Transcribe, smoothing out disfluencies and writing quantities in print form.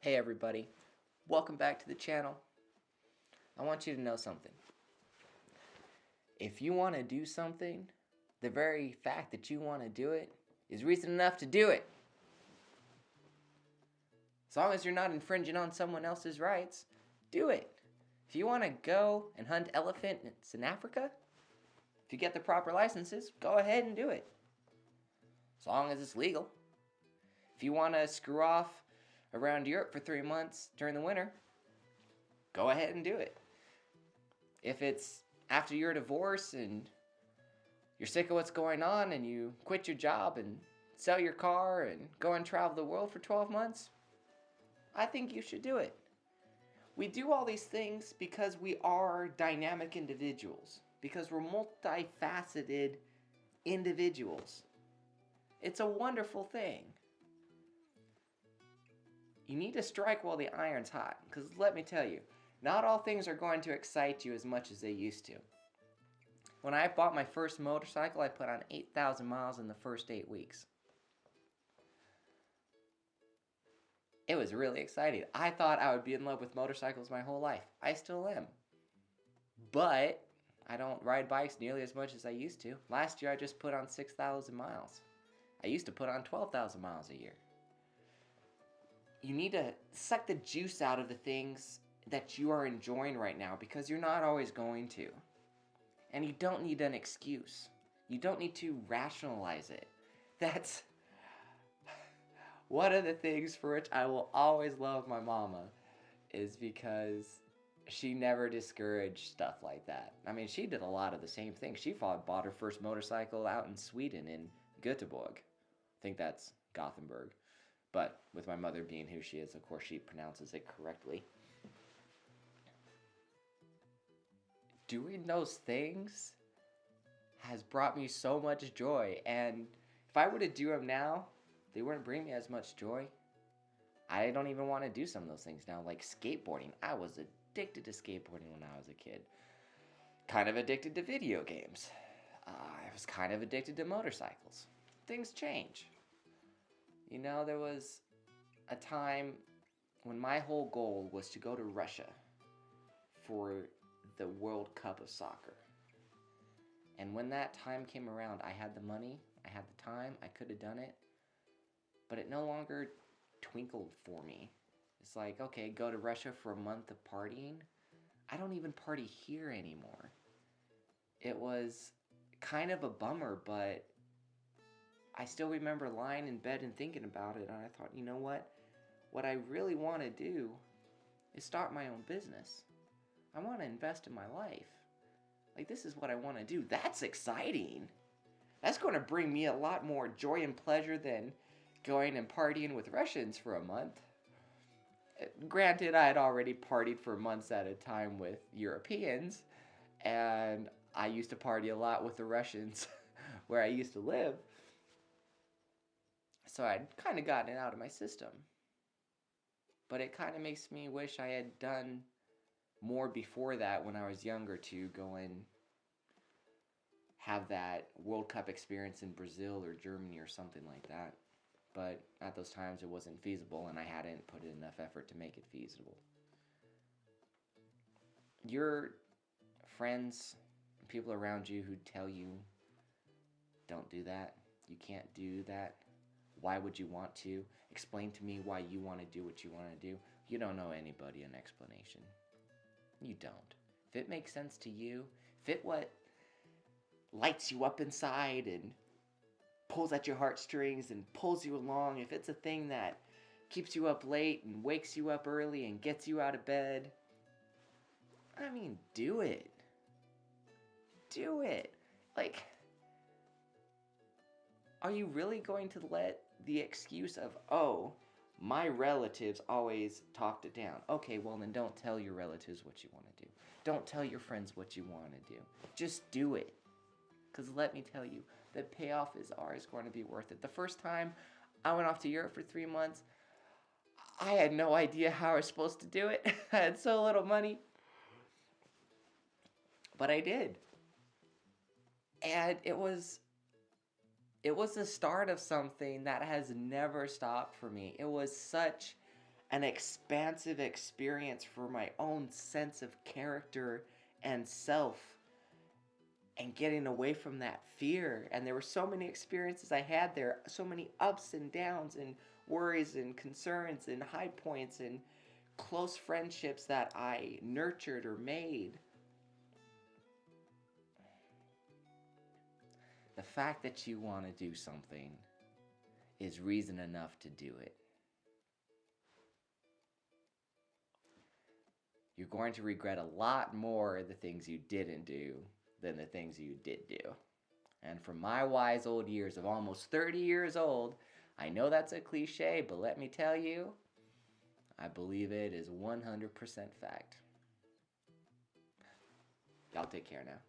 Hey everybody, welcome back to the channel. I want you to know something. If you want to do something, the very fact that you want to do it is reason enough to do it. As long as you're not infringing on someone else's rights, do it. If you want to go and hunt elephants in Africa, if you get the proper licenses, go ahead and do it. As long as it's legal. If you want to screw off around Europe for 3 months during the winter, go ahead and do it. If it's after your divorce and you're sick of what's going on and you quit your job and sell your car and go and travel the world for 12 months, I think you should do it. We do all these things because we are dynamic individuals, because we're multifaceted individuals. It's a wonderful thing. You need to strike while the iron's hot, because let me tell you, not all things are going to excite you as much as they used to. When I bought my first motorcycle, I put on 8,000 miles in the first 8 weeks. It was really exciting. I thought I would be in love with motorcycles my whole life. I still am. But I don't ride bikes nearly as much as I used to. Last year I just put on 6,000 miles. I used to put on 12,000 miles a year. You need to suck the juice out of the things that you are enjoying right now, because you're not always going to. And you don't need an excuse. You don't need to rationalize it. That's one of the things for which I will always love my mama, is because she never discouraged stuff like that. I mean, she did a lot of the same things. She bought her first motorcycle out in Sweden, in Göteborg. I think that's Gothenburg. But with my mother being who she is, of course, she pronounces it correctly. Doing those things has brought me so much joy, and if I were to do them now, they wouldn't bring me as much joy. I don't even want to do some of those things now, like skateboarding. I was addicted to skateboarding when I was a kid. Kind of addicted to video games. I was kind of addicted to motorcycles. Things change. You know, there was a time when my whole goal was to go to Russia for the World Cup of soccer. And when that time came around, I had the money, I had the time, I could have done it, but it no longer twinkled for me. It's like, okay, go to Russia for a month of partying. I don't even party here anymore. It was kind of a bummer, but I still remember lying in bed and thinking about it, and I thought, you know what? What I really want to do is start my own business. I want to invest in my life. Like, this is what I want to do. That's exciting. That's going to bring me a lot more joy and pleasure than going and partying with Russians for a month. Granted, I had already partied for months at a time with Europeans, and I used to party a lot with the Russians where I used to live. So I'd kind of gotten it out of my system. But it kind of makes me wish I had done more before that when I was younger, to go and have that World Cup experience in Brazil or Germany or something like that. But at those times it wasn't feasible, and I hadn't put in enough effort to make it feasible. Your friends, people around you who tell you, don't do that, you can't do that, why would you want to? Explain to me why you want to do what you want to do. You don't know anybody an explanation. You don't. If it makes sense to you, if it what lights you up inside and pulls at your heartstrings and pulls you along, if it's a thing that keeps you up late and wakes you up early and gets you out of bed, I mean, do it. Do it. Like, are you really going to let the excuse of, oh, my relatives always talked it down? Okay, well then don't tell your relatives what you want to do. Don't tell your friends what you want to do. Just do it. Because let me tell you, the payoff is always going to be worth it. The first time I went off to Europe for 3 months, I had no idea how I was supposed to do it. I had so little money. But I did. And it was the start of something that has never stopped for me. It was such an expansive experience for my own sense of character and self, and getting away from that fear. And there were so many experiences I had there, so many ups and downs and worries and concerns and high points and close friendships that I nurtured or made. The fact that you want to do something is reason enough to do it. You're going to regret a lot more the things you didn't do than the things you did do. And from my wise old years of almost 30 years old, I know that's a cliche, but let me tell you, I believe it is 100% fact. Y'all take care now.